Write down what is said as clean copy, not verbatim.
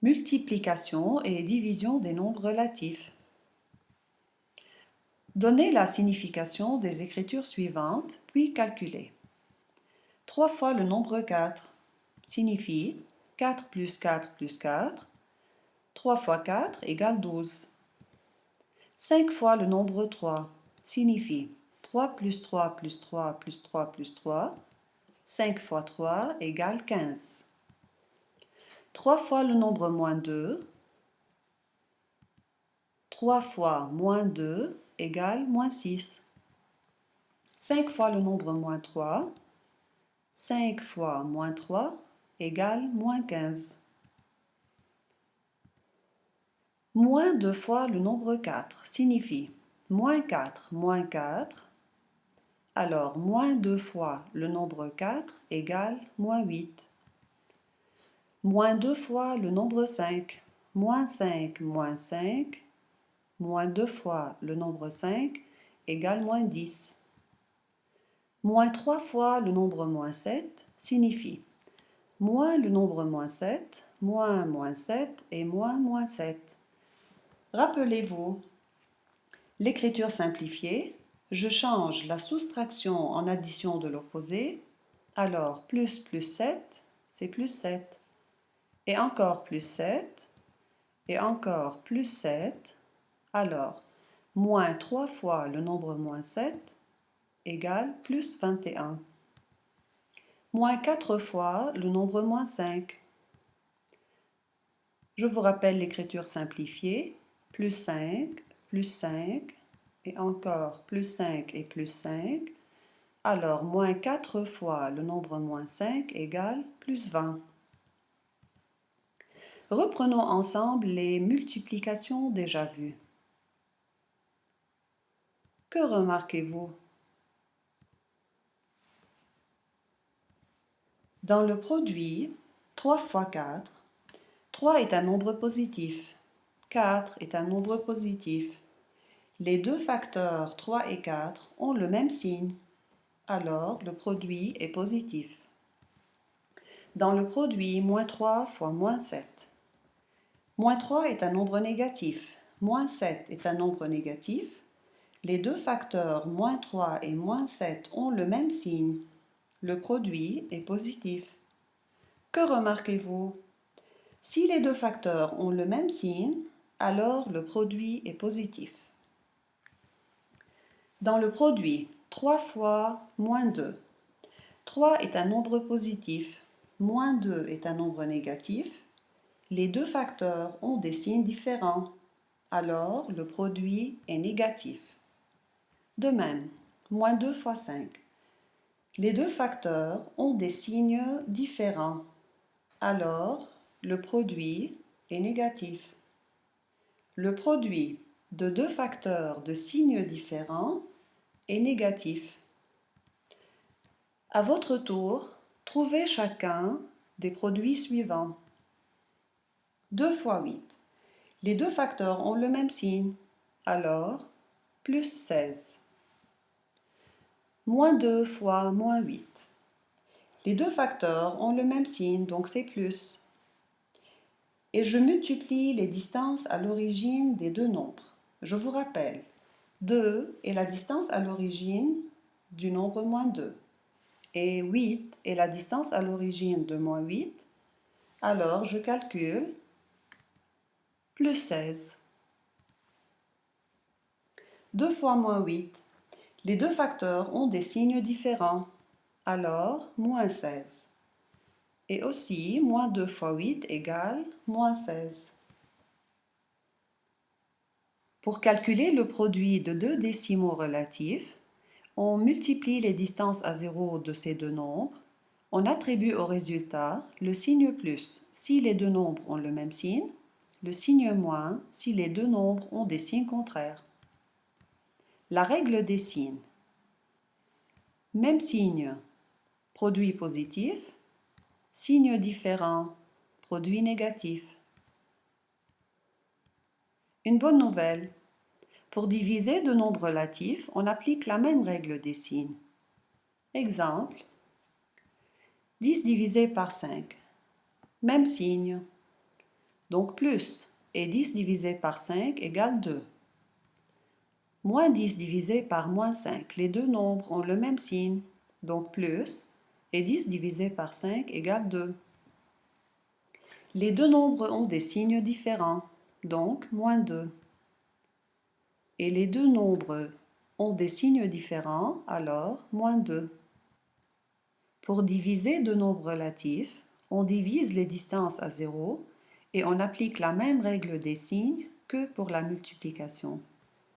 Multiplication et division des nombres relatifs. Donnez la signification des écritures suivantes, puis calculez. 3 fois le nombre 4 signifie 4 plus 4 plus 4. 3 fois 4 égale 12. 5 fois le nombre 3 signifie 3 plus 3 plus 3 plus 3 plus 3. 5 fois 3 égale 15. 3 fois le nombre moins 2. 3 fois moins 2 égale moins 6. 5 fois le nombre moins 3. 5 fois moins 3 égale moins 15. Moins 2 fois le nombre 4 signifie moins 4 moins 4. Alors, moins 2 fois le nombre 4 égale moins 8. Moins 2 fois le nombre 5, moins 5 moins 5. Moins 2 fois le nombre 5 égale moins 10. Moins 3 fois le nombre moins 7 signifie moins le nombre moins 7, moins moins 7 et moins moins 7. Rappelez-vous, l'écriture simplifiée, je change la soustraction en addition de l'opposé, alors plus 7, c'est plus 7. Et encore plus 7, et encore plus 7, alors moins 3 fois le nombre moins 7 égale plus 21. Moins 4 fois le nombre moins 5. Je vous rappelle l'écriture simplifiée, plus 5 et encore plus 5 et plus 5. Alors, moins 4 fois le nombre moins 5 égale plus 20. Reprenons ensemble les multiplications déjà vues. Que remarquez-vous? Dans le produit 3 fois 4, 3 est un nombre positif, 4 est un nombre positif. Les deux facteurs 3 et 4 ont le même signe, alors le produit est positif. Dans le produit moins 3 fois moins 7, moins 3 est un nombre négatif, moins 7 est un nombre négatif. Les deux facteurs moins 3 et moins 7 ont le même signe, le produit est positif. Que remarquez-vous? Si les deux facteurs ont le même signe, alors le produit est positif. Dans le produit 3 fois moins 2, 3 est un nombre positif, moins 2 est un nombre négatif. Les deux facteurs ont des signes différents, alors le produit est négatif. De même, moins 2 fois 5. Les deux facteurs ont des signes différents, alors le produit est négatif. Le produit de deux facteurs de signes différents est négatif. À votre tour, trouvez chacun des produits suivants. 2 fois 8. Les deux facteurs ont le même signe, alors plus 16. Moins 2 fois moins 8. Les deux facteurs ont le même signe, donc c'est plus. Et je multiplie les distances à l'origine des deux nombres. Je vous rappelle, 2 est la distance à l'origine du nombre moins 2. Et 8 est la distance à l'origine de moins 8. Alors je calcule plus 16. 2 fois moins 8. Les deux facteurs ont des signes différents. Alors, moins 16. Et aussi, moins 2 fois 8 égale moins 16. Pour calculer le produit de deux décimaux relatifs, on multiplie les distances à zéro de ces deux nombres. On attribue au résultat le signe plus si les deux nombres ont le même signe, le signe moins si les deux nombres ont des signes contraires. La règle des signes. Même signe, produit positif. Signe différent, produit négatif. Une bonne nouvelle. Pour diviser deux nombres relatifs, on applique la même règle des signes. Exemple. 10 divisé par 5. Même signe. donc plus, et 10 divisé par 5 égale 2. Moins 10 divisé par moins 5, les deux nombres ont le même signe, donc plus, et 10 divisé par 5 égale 2. Les deux nombres ont des signes différents, donc moins 2. Et les deux nombres ont des signes différents, alors moins 2. Pour diviser deux nombres relatifs, on divise les distances à 0 et on applique la même règle des signes que pour la multiplication.